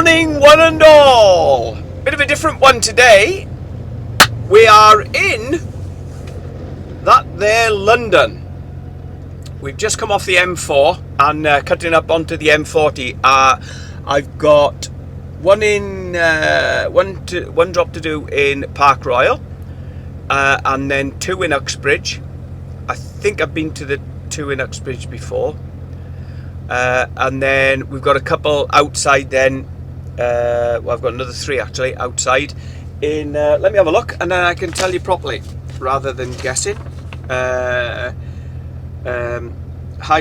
morning, one and all. Bit of a different one today. We are in that there London. We've just come off the M4 and cutting up onto the M40. I've got one drop to do in Park Royal, and then two in Uxbridge. I think I've been to the two in Uxbridge before. And then we've got a couple outside then. Well, I've got another three actually outside in, let me have a look and then I can tell you properly rather than guessing. High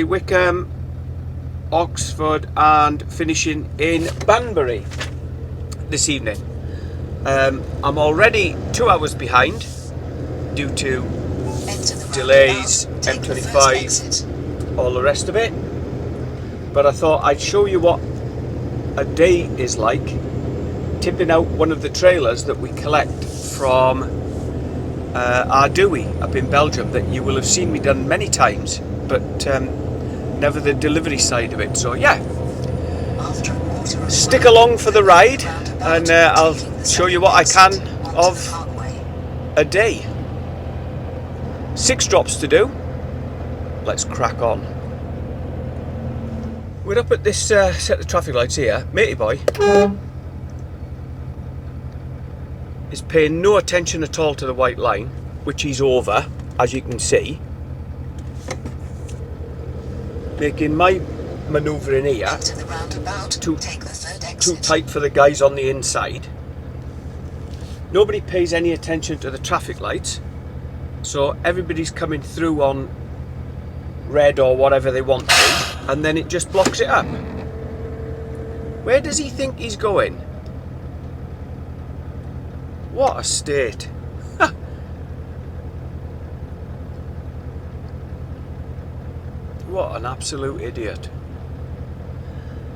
Wycombe, Oxford, and finishing in Banbury this evening. I'm already 2 hours behind due to delays, M25, all the rest of it. But I thought I'd show you what a day is like tipping out one of the trailers that we collect from our Dewey up in Belgium that you will have seen me done many times, but never the delivery side of it. So yeah, stick along for the ride and I'll show you what I can of a day. 6 drops to do. Let's crack on. We're up at this set of traffic lights here. Matey boy is paying no attention at all to the white line, which he's over, as you can see. Making my manoeuvring here too tight for the guys on the inside. Nobody pays any attention to the traffic lights, so everybody's coming through on red or whatever they want to, and then it just blocks it up. Where does he think he's going? What a state. What an absolute idiot.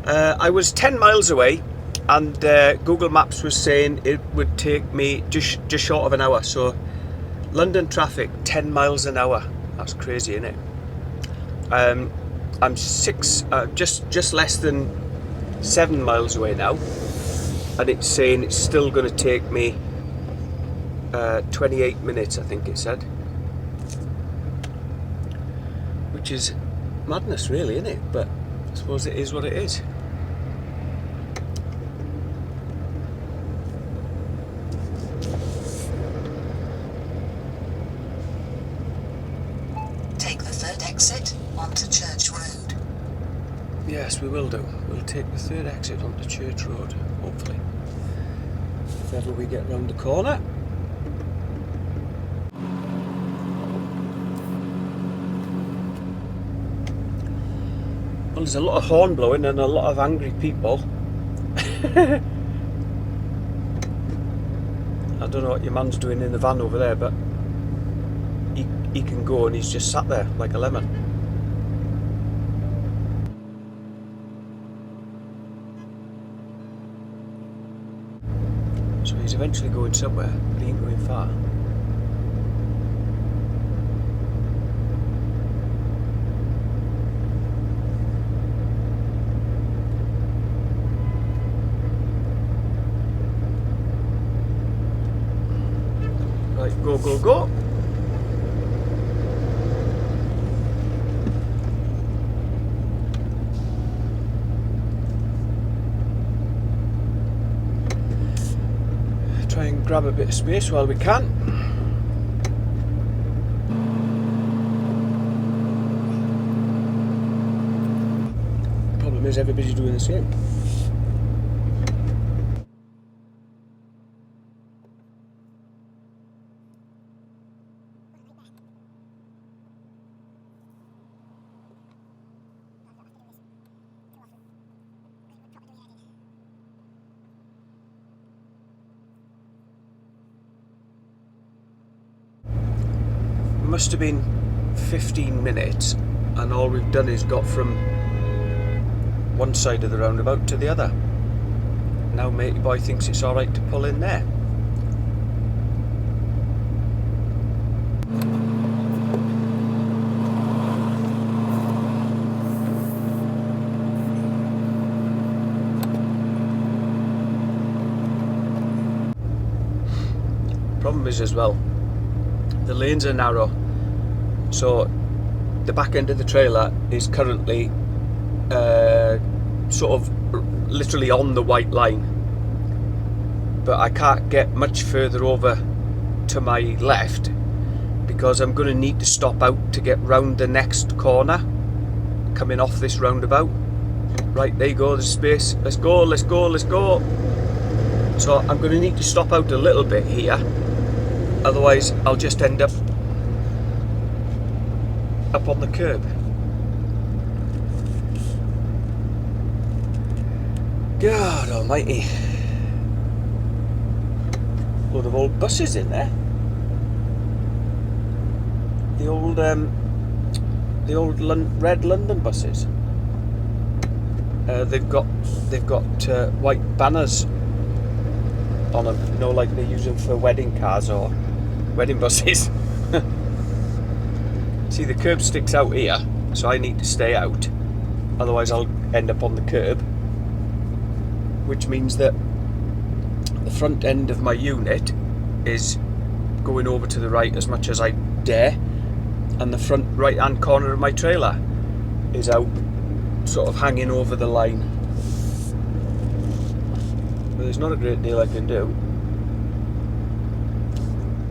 I was 10 miles away and Google Maps was saying it would take me just short of an hour. So London traffic, 10 miles an hour. That's crazy, isn't it? I'm just less than 7 miles away now, and it's saying it's still going to take me 28 minutes, I think it said, which is madness really, isn't it? But I suppose it is what it is. Exit onto Church Road. Yes, we will do. We'll take the third exit onto Church Road, hopefully. If ever we get round the corner. Well, there's a lot of horn blowing and a lot of angry people. I don't know what your man's doing in the van over there, but he can go and he's just sat there like a lemon. So he's eventually going somewhere, but he ain't going far. Right, go, go, go. Try and grab a bit of space while we can. The problem is everybody's doing the same. Must have been 15 minutes and all we've done is got from one side of the roundabout to the other. Now matey boy thinks it's alright to pull in there. Problem is as well, the lanes are narrow, so the back end of the trailer is currently sort of literally on the white line, but I can't get much further over to my left because I'm going to need to stop out to get round the next corner coming off this roundabout. Right, there you go, there's space. Let's go, let's go, let's go. So I'm going to need to stop out a little bit here, otherwise I'll just end up on the curb. God almighty. Load of old buses in there. The old red London buses. They've got white banners on them, you know, like they use them for wedding cars or wedding buses. See, the curb sticks out here, so I need to stay out, otherwise I'll end up on the curb, which means that the front end of my unit is going over to the right as much as I dare, and the front right hand corner of my trailer is out, sort of hanging over the line. But there's not a great deal I can do.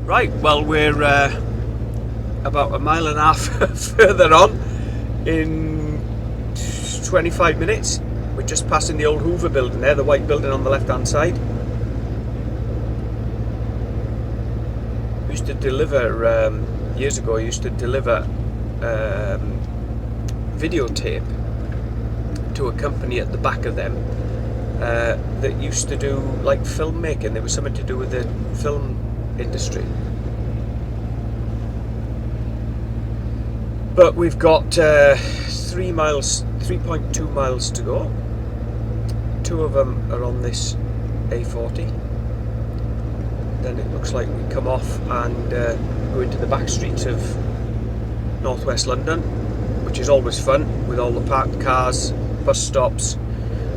Right, well, we're about a mile and a half further on in 25 minutes. We're just passing the old Hoover building there, the white building on the left hand side. We used to deliver, years ago, I used to deliver videotape to a company at the back of them that used to do like filmmaking. There was something to do with the film industry. But we've got 3.2 miles to go. 2 of them are on this A40. Then it looks like we come off and go into the back streets of northwest London, which is always fun with all the parked cars, bus stops,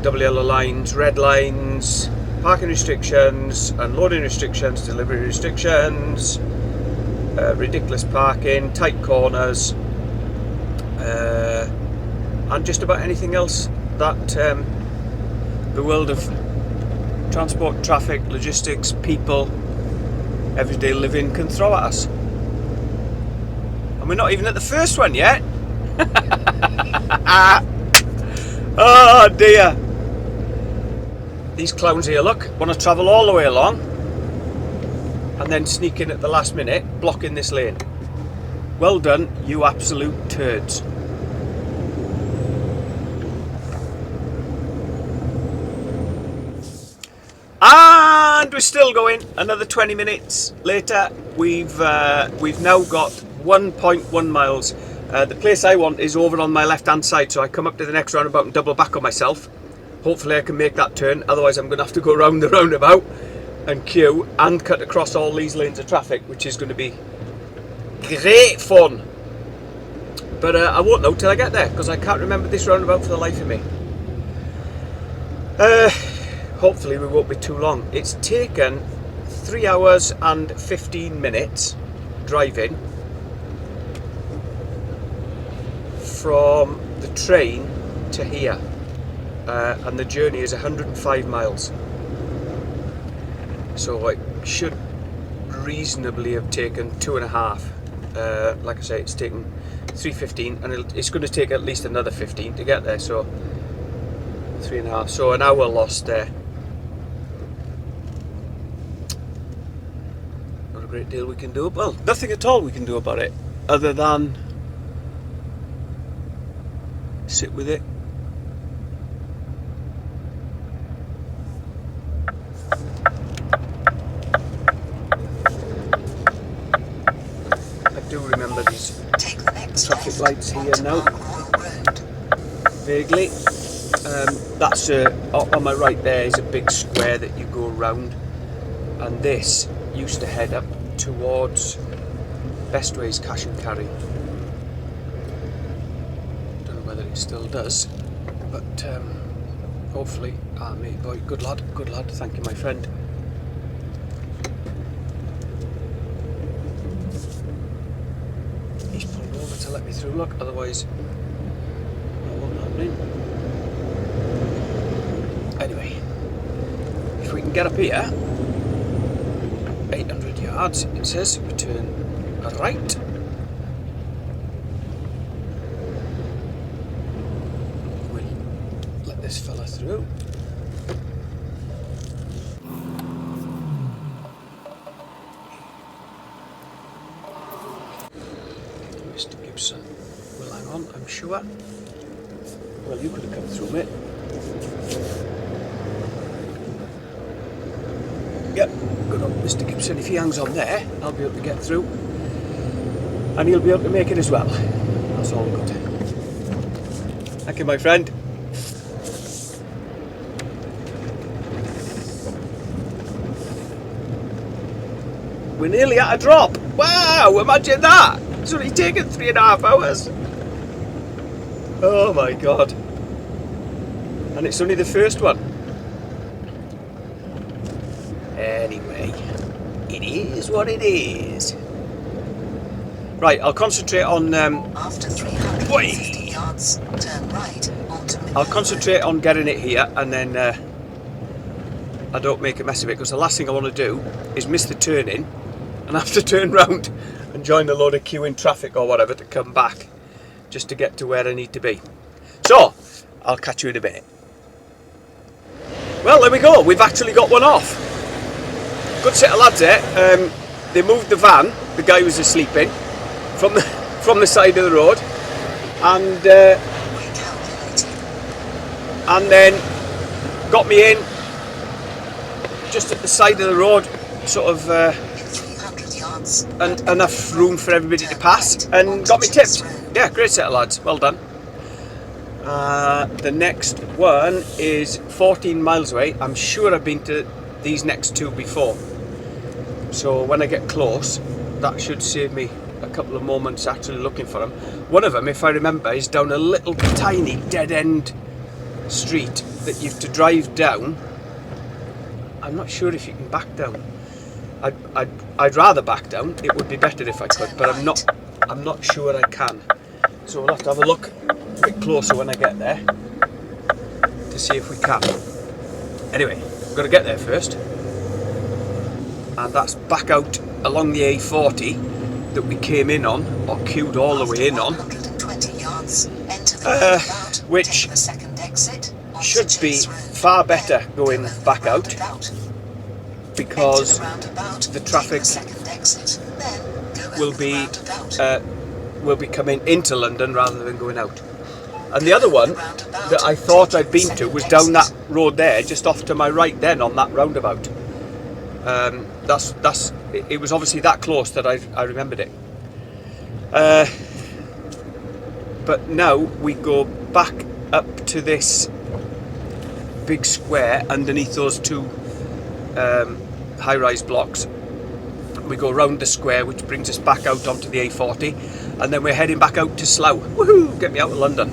double yellow lines, red lines, parking restrictions, unloading restrictions, delivery restrictions, ridiculous parking, tight corners, and just about anything else that the world of transport, traffic, logistics, people, everyday living can throw at us. And we're not even at the first one yet. Oh dear. These clowns here, look, want to travel all the way along and then sneak in at the last minute, blocking this lane. Well done, you absolute turds. And we're still going. Another 20 minutes later, we've now got 1.1 miles. The place I want is over on my left hand side, so I come up to the next roundabout and double back on myself. Hopefully I can make that turn, otherwise I'm going to have to go around the roundabout and queue and cut across all these lanes of traffic, which is going to be great fun. But I won't know till I get there, because I can't remember this roundabout for the life of me. Hopefully we won't be too long. It's taken 3 hours and 15 minutes driving from the train to here, and the journey is 105 miles. So it should reasonably have taken 2.5. Like I say, it's taken 3:15, and it's going to take at least another 15 to get there, so 3.5, so an hour lost there. Not a great deal we can do, well, nothing at all we can do about it, other than sit with it. I do remember these traffic lights here now, vaguely. That's on my right there is a big square that you go around, and this used to head up towards Bestways Cash and Carry. Don't know whether it still does, but hopefully. Ah, mate, boy, good lad, thank you, my friend. to let me through, look, otherwise that won't happening. Anyway, if we can get up here, 800 yards, it says, we turn right. We'll let this fella through. Mr. Gibson will hang on, I'm sure. Well, you could have come through, mate. Yep, good on Mr. Gibson. If he hangs on there, I'll be able to get through. And he'll be able to make it as well. That's all good. Thank you, my friend. We're nearly at a drop. Wow, imagine that. It's only taken 3.5 hours. Oh my God. And it's only the first one. Anyway, it is what it is. Right, I'll concentrate on... After 350 yards, turn right onto I'll concentrate on getting it here, and then I don't make a mess of it, because the last thing I want to do is miss the turn in and have to turn round and join a load of queuing traffic or whatever to come back just to get to where I need to be. So, I'll catch you in a minute. Well, there we go. We've actually got one off. Good set of lads there. They moved the van, the guy was asleep in, from the side of the road, and then got me in just at the side of the road, sort of and enough room for everybody to pass, and got me tipped. Yeah, great set of lads, well done. The next one is 14 miles away. I'm sure I've been to these next two before, so when I get close, that should save me a couple of moments actually looking for them. One of them, if I remember, is down a little tiny dead-end street that you have to drive down. I'm not sure if you can back down. I'd rather back down. It would be better if I could, but I'm not sure I can. So we'll have to have a look a bit closer when I get there to see if we can. Anyway, we've got to get there first, and that's back out along the A40 that we came in on, or queued all the way in on, which should be far better going back out, because the traffic will be coming into London rather than going out. And the other one that I thought I'd been to was down that road there, just off to my right then on that roundabout. It was obviously that close that I remembered it. But now we go back up to this big square underneath those two high-rise blocks. We go round the square, which brings us back out onto the A40, and then we're heading back out to Slough. Woohoo! Get me out of London.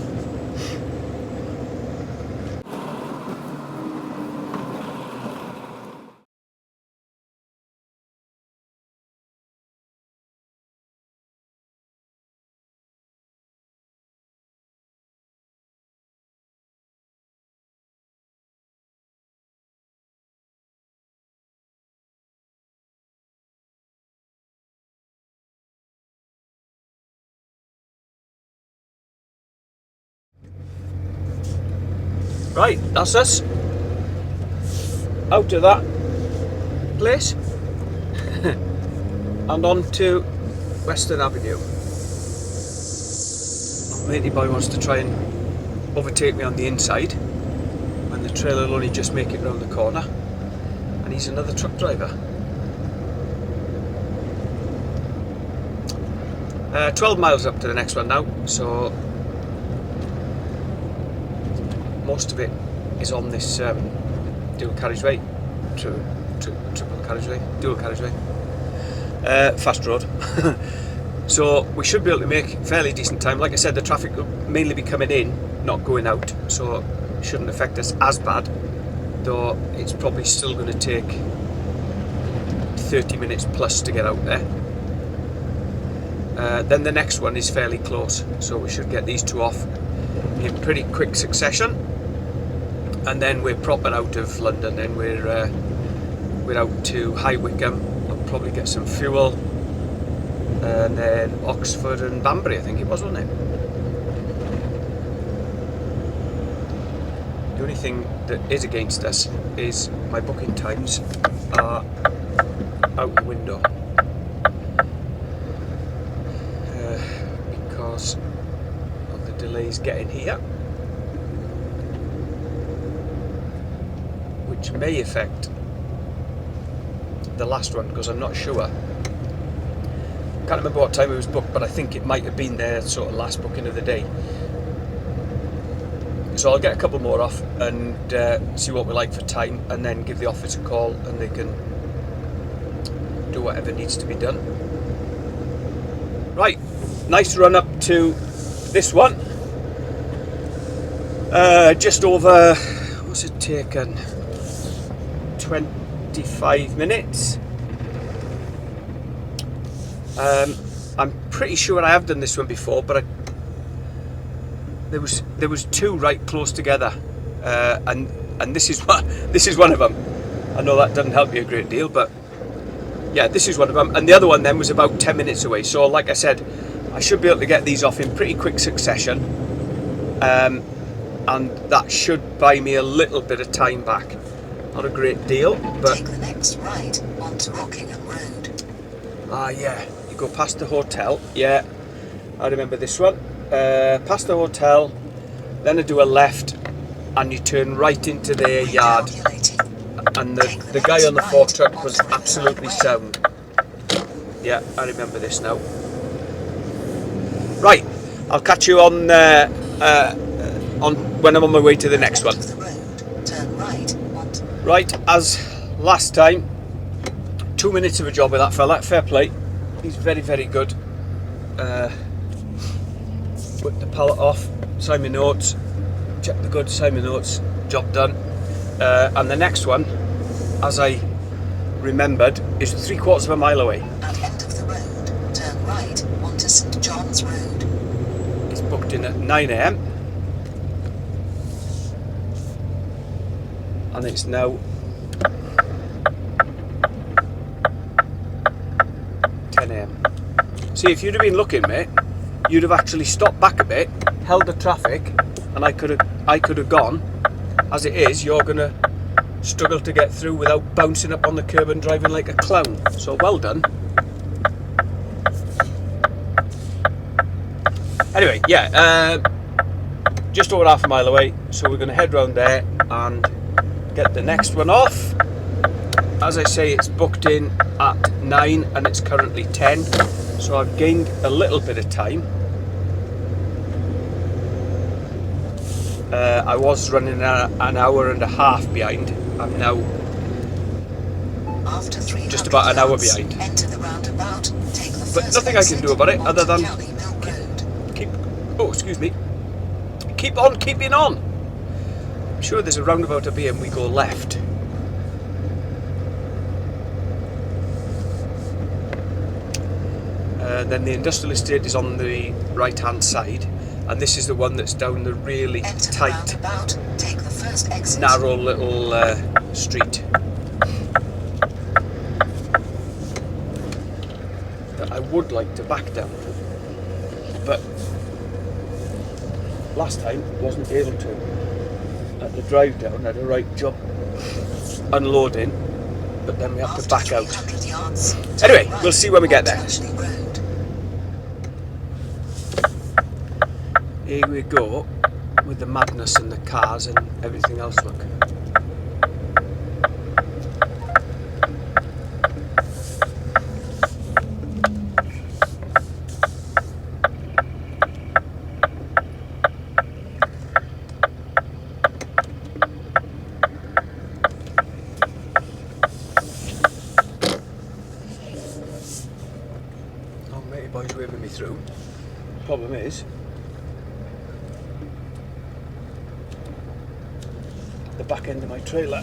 Right, that's us. Out of that place and on to Western Avenue. Matey boy wants to try and overtake me on the inside when the trailer will only just make it round the corner, and he's another truck driver. 12 miles up to the next one now, so most of it is on this dual carriageway, fast road. So we should be able to make fairly decent time. Like I said, the traffic will mainly be coming in, not going out, so it shouldn't affect us as bad, though it's probably still going to take 30 minutes plus to get out there. Then the next one is fairly close, so we should get these two off in pretty quick succession, and then we're proper out of London. Then we're out to High Wycombe. I'll probably get some fuel, and then Oxford and Banbury, I think it was, wasn't it? The only thing that is against us is my booking times are out the window. Because of the delays getting here, which may affect the last one, because I'm not sure. Can't remember what time it was booked, but I think it might have been their sort of last booking of the day. So I'll get a couple more off and see what we like for time, and then give the office a call and they can do whatever needs to be done. Right, nice run up to this one. Just over, what's it taken? 25 minutes. I'm pretty sure I have done this one before, but there was two right close together, and this is one of them. I know that doesn't help you a great deal, but yeah, this is one of them, and the other one then was about 10 minutes away. So like I said, I should be able to get these off in pretty quick succession, and that should buy me a little bit of time back. Not a great deal, but take the next right onto Rockingham Road. Ah yeah, you go past the hotel. Yeah, I remember this one. Past the hotel, then I do a left, and you turn right into their yard. And the guy on the fork truck was absolutely sound. Yeah, I remember this now. Right, I'll catch you on when I'm on my way to the next one. Right, as last time, 2 minutes of a job with that fella. Fair play. He's very, very good. Put the pallet off, sign my notes, check the goods, sign my notes, job done. And the next one, as I remembered, is 3/4 of a mile away. At end of the road, turn right onto St John's Road. It's booked in at 9 AM. And it's now 10 AM. See, if you'd have been looking, mate, you'd have actually stopped back a bit, held the traffic, and I could have gone. As it is, you're gonna struggle to get through without bouncing up on the curb and driving like a clown. So well done. Anyway, yeah, just over half a mile away, so we're gonna head round there and get the next one off. As I say, it's booked in at 9 and it's currently 10, so I've gained a little bit of time. I was running an hour and a half behind. I'm now just about an hour behind. Enter the roundabout, take the But first nothing I can do about it other than keep on keeping on. I'm sure there's a roundabout up here and we go left. Then the industrial estate is on the right hand side, and this is the one that's down the really tight, take the first exit. narrow little street that I would like to back down, but last time wasn't able to. At the drive down, I had a right job unloading, but then we have to back out. Anyway, we'll see when we get there. Here we go with the madness and the cars and everything else. Look. Oh, matey boy's waving me through. Problem is, the back end of my trailer.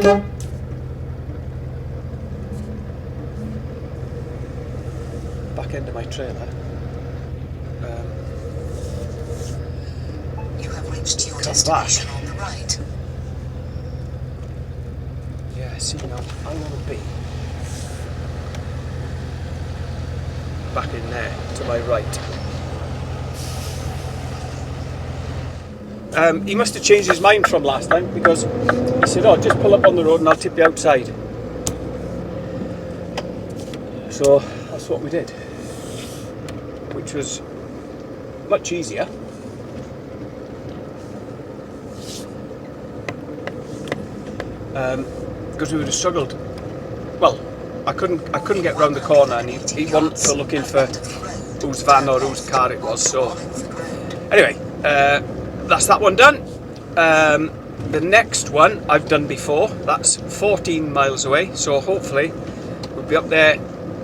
Back end of my trailer. You have reached your Come destination back. on the right. Yeah, see now, I want to be back in there, to my right. He must have changed his mind from last time, because he said, oh, just pull up on the road and I'll tip you outside. So that's what we did, which was much easier. Because we would have struggled. Well, I couldn't get round the corner, and he wasn't for looking for whose van or whose car it was. So anyway, that's that one done. The next one I've done before. That's 14 miles away. So hopefully we'll be up there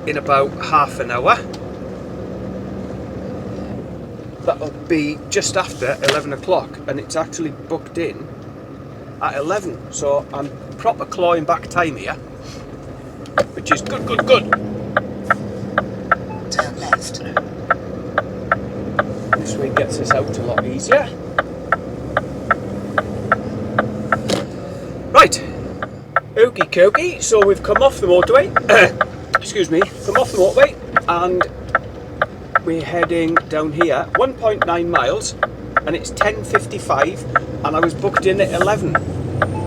in about half an hour. That'll be just after 11 o'clock, and it's actually booked in at 11. So I'm proper clawing back time here, which is good. Turn left. This way gets us out a lot easier. Right, okie dokie, so we've come off the motorway, excuse me, come off the motorway, and we're heading down here, 1.9 miles, and it's 10:55, and I was booked in at 11.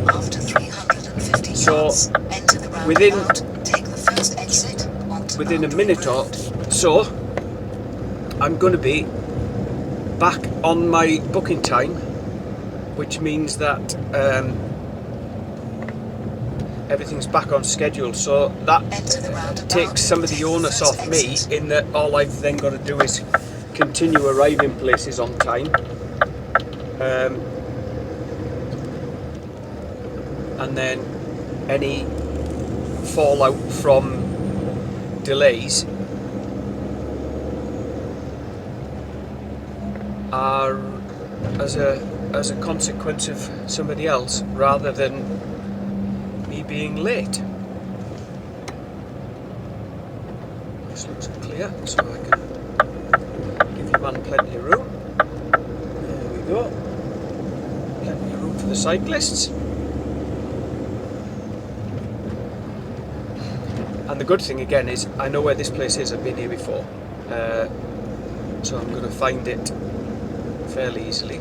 After 350 So, yards, enter the roundabout, take the first exit onto within a Boundary minute or Road. so, I'm going to be back on my booking time, which means that everything's back on schedule. So that Enter the roundabout, takes some of the take the onus first off me, exit. in that all I've then got to do is continue arriving places on time. And then any fallout from delays are as a consequence of somebody else rather than me being late. This looks clear, so I can give your man plenty of room. There we go. Plenty of room for the cyclists. And the good thing again is I know where this place is. I've been here before, so I'm going to find it fairly easily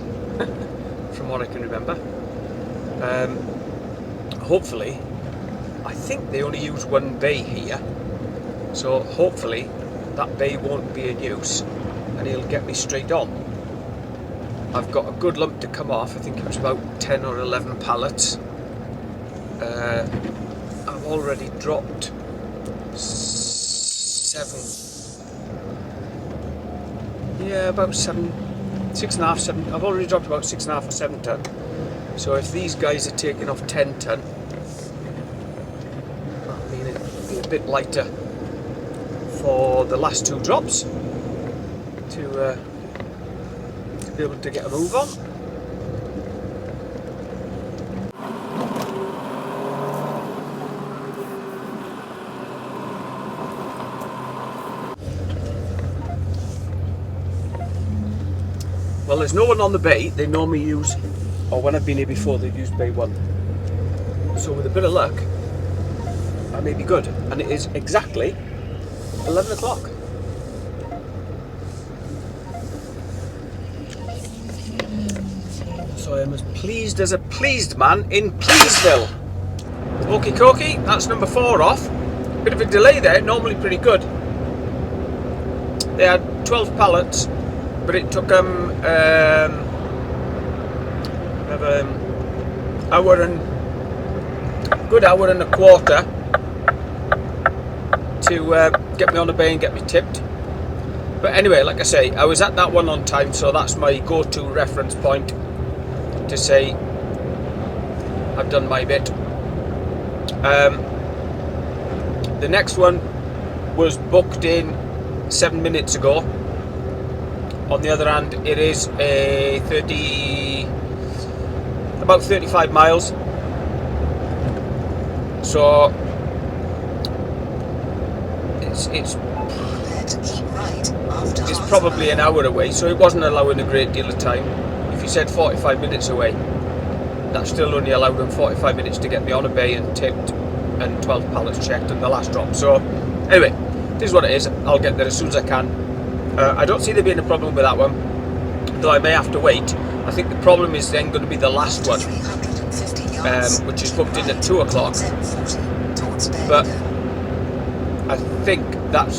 from what I can remember. Hopefully, I think they only use one bay here, so hopefully that bay won't be in use and he'll get me straight on. I've got a good lump to come off. I think it was about 10 or 11 pallets. I've already dropped 6.5, 7. I've already dropped about 6.5 or 7 ton. So if these guys are taking off 10 ton, I mean it'll be a bit lighter for the last 2 drops to be able to get a move on. Well, there's no one on the bay. They normally use, or when I've been here before, they've used bay 1. So with a bit of luck, I may be good. And it is exactly 11 o'clock. So I am as pleased as a pleased man in Pleaseville. Okie dokie, that's number 4 off. Bit of a delay there, normally pretty good. They had 12 pallets, but it took them good hour and a quarter to get me on the bay and get me tipped. But anyway, like I say, I was at that one on time, so that's my go-to reference point to say I've done my bit. The next one was booked in 7 minutes ago. On the other hand, it is about 35 miles. So it's Prepare to keep right after it's half probably mile. an hour away, so it wasn't allowing a great deal of time. If you said 45 minutes away, that still only allowed them 45 minutes to get me on a bay and tipped and 12 pallets checked and the last drop. So anyway, this is what it is. I'll get there as soon as I can. I don't see there being a problem with that one, though I may have to wait. I think the problem is then going to be the last one, 350 yards, which is booked in at 2 o'clock. towards But Belgium. I think that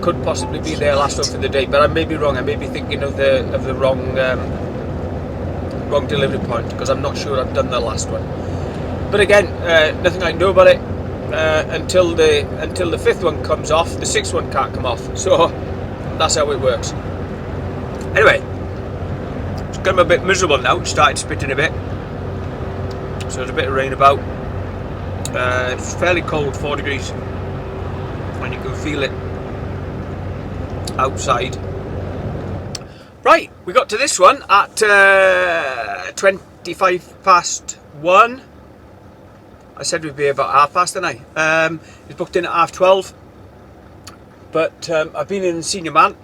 could possibly be their last one for the day. But I may be wrong. I may be thinking of the wrong delivery point, because I'm not sure I've done the last one. But again, nothing I can do about it until the fifth one comes off. The sixth one can't come off. So that's how it works. Anyway, it's getting a bit miserable now. It started spitting a bit, so there's a bit of rain about. It's fairly cold, 4 degrees, and you can feel it outside. Right, we got to this one at 1:25. I said we'd be about 1:30, didn't I? It's booked in at 12:30, but I've been in the senior man,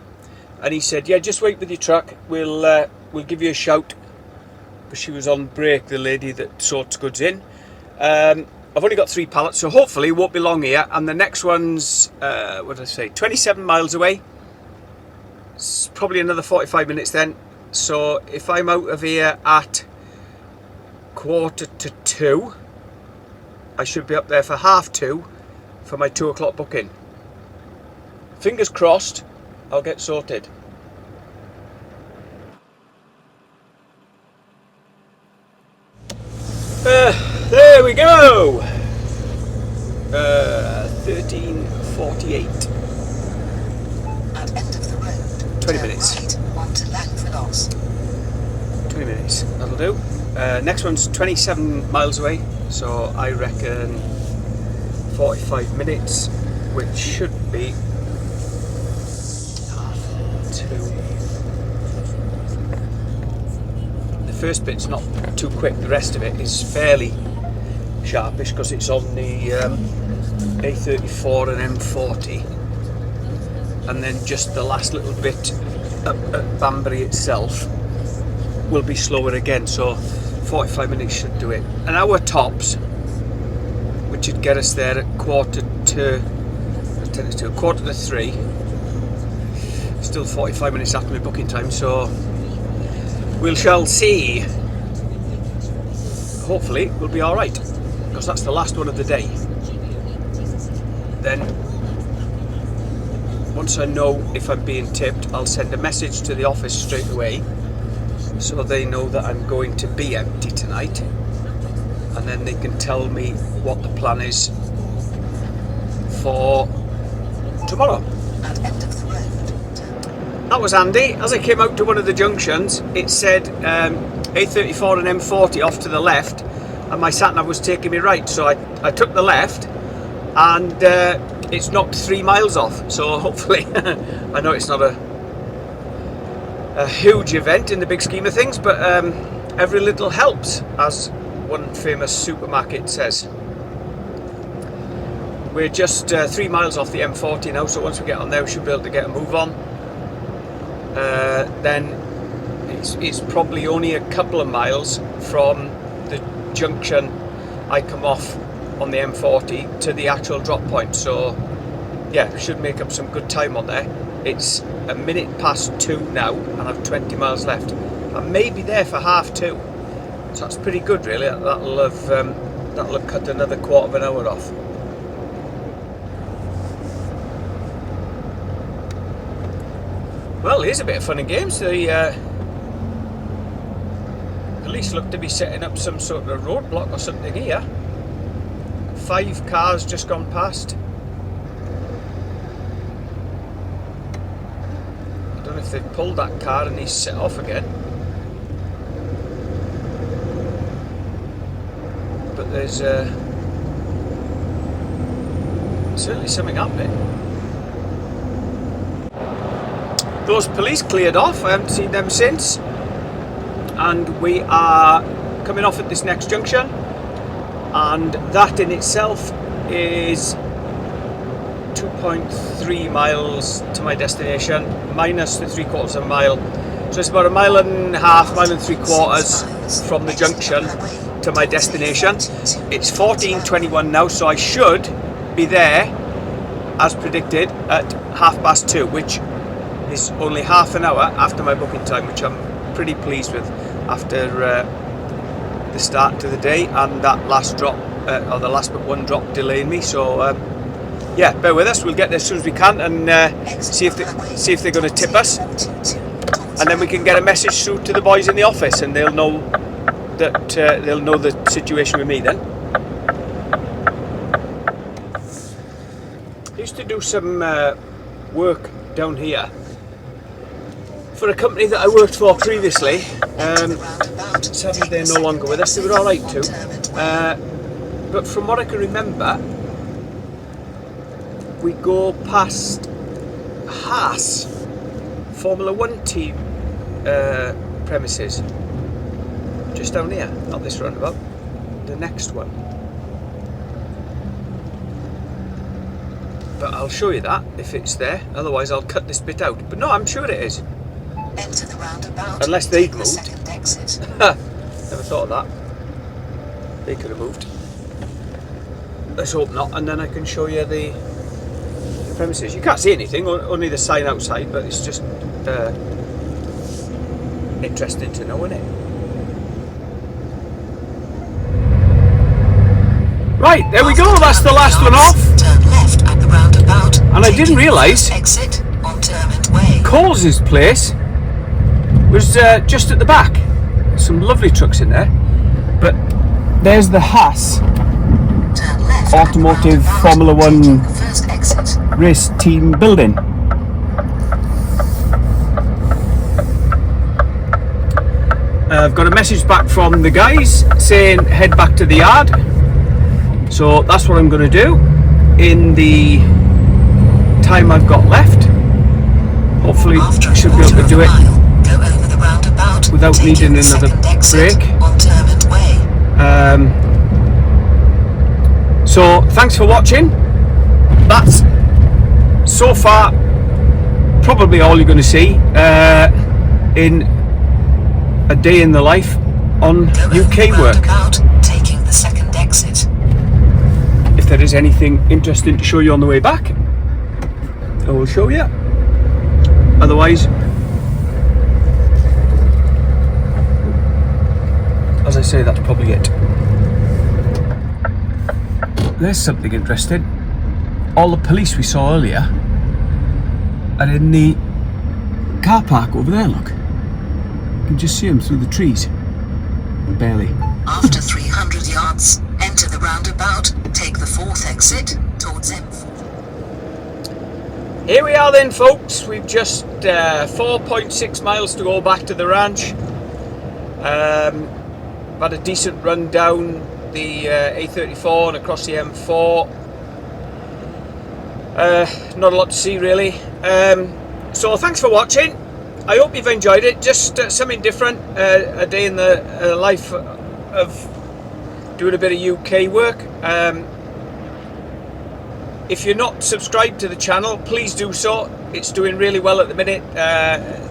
and he said, yeah, just wait with your truck, we'll give you a shout. But she was on break, the lady that sorts goods in. I've only got 3 pallets, so hopefully it won't be long here. And the next one's, what did I say, 27 miles away. It's probably another 45 minutes then. So if I'm out of here at 1:45, I should be up there for 2:30 for my 2 o'clock booking. Fingers crossed, I'll get sorted. There we go. 13:48. At end of the road, 20 turn minutes. right onto Langford. 20 minutes, that'll do. Next one's 27 miles away, so I reckon 45 minutes, which should be 2:30. The first bit's not too quick, the rest of it is fairly sharpish because it's on the A34 and M40, and then just the last little bit up at Banbury itself will be slower again, so 45 minutes should do it. An hour tops, which would get us there at 2:45. Still 45 minutes after my booking time, so we shall see. Hopefully we'll be alright, because that's the last one of the day. Then once I know if I'm being tipped, I'll send a message to the office straight away, so they know that I'm going to be empty tonight, and then they can tell me what the plan is for tomorrow. At end of the road. That was handy. As I came out to one of the junctions, it said A34 and M40 off to the left, and my sat nav was taking me right, so I took the left, and it's knocked 3 miles off, so hopefully I know it's not a huge event in the big scheme of things, but every little helps, as one famous supermarket says. We're just 3 miles off the M40 now, so once we get on there we should be able to get a move on. Then it's probably only a couple of miles from the junction I come off on the M40 to the actual drop point, so yeah, should make up some good time on there. It's 2:01 now, and I've 20 miles left. I may be there for 2:30, so that's pretty good, really. That'll have cut another quarter of an hour off. Well, here's a bit of fun and games. The police look to be setting up some sort of roadblock or something here. 5 cars just gone past. I don't know if they've pulled that car and he's set off again. But there's certainly something happening. Those police cleared off, I haven't seen them since, and we are coming off at this next junction. and that in itself is 2.3 miles to my destination, minus the 3/4 of a mile. So it's about a mile and a half, mile and 3/4 from the junction to my destination. It's 14:21 now, so I should be there as predicted at 2:30, which is only half an hour after my booking time, which I'm pretty pleased with after the start to the day and that last drop, or the last but one drop delaying me. So yeah, bear with us. We'll get there as soon as we can and see if they're going to tip us, and then we can get a message through to the boys in the office, and they'll know that they'll know the situation with me then. I used to do some work down here for a company that I worked for previously. Sadly they're no longer with us. They were alright too, but from what I can remember, we go past Haas Formula 1 team premises just down here, not this roundabout, the next one. But I'll show you that if it's there, otherwise I'll cut this bit out. But no, I'm sure it is. Enter the roundabout. Unless they've Take the moved. second exit. Never thought of that. They could have moved. Let's hope not, and then I can show you the premises. You can't see anything, only the sign outside, but it's just interesting to know, isn't it? Right, there we go, that's the last one off. Turn left at the roundabout. And I didn't realise Exit on Dermot Way. Coles's place was just at the back. Some lovely trucks in there, but there's the Haas Turn left Automotive at the Formula roundabout. 1 Take the first exit. race team building. I've got a message back from the guys saying head back to the yard, so that's what I'm going to do in the time I've got left. Hopefully I should be able to do it Go over the roundabout. without taking needing the another second exit break. on Dermot Way. So thanks for watching. That's so far probably all you're going to see in a day in the life on Go over UK the work. roundabout, taking the second exit. If there is anything interesting to show you on the way back, I will show you. Otherwise, as I say, that's probably it. There's something interesting. All the police we saw earlier are in the car park over there, look. You can just see them through the trees. Barely. After 300 yards, enter the roundabout, take the fourth exit towards M4. Here we are then, folks. We've just 4.6 miles to go back to the ranch. Had a decent run down the A34 and across the M4. Not a lot to see really. So thanks for watching. I hope you've enjoyed it. Just something different, a day in the life of doing a bit of UK work. If you're not subscribed to the channel, please do so. It's doing really well at the minute.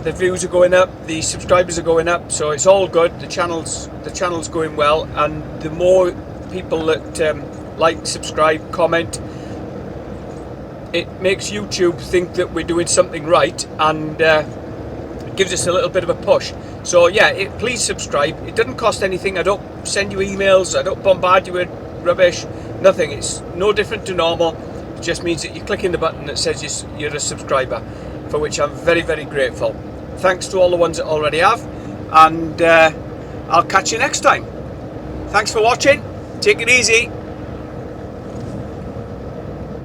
The views are going up, the subscribers are going up, so it's all good. The channel's going well, and the more people that like, subscribe, comment, it makes YouTube think that we're doing something right, and it gives us a little bit of a push. So yeah, please subscribe. It doesn't cost anything. I don't send you emails, I don't bombard you with rubbish, nothing. It's no different to normal. It just means that you're clicking the button that says you're a subscriber, for which I'm very, very grateful. Thanks to all the ones that already have, and I'll catch you next time. Thanks for watching. Take it easy.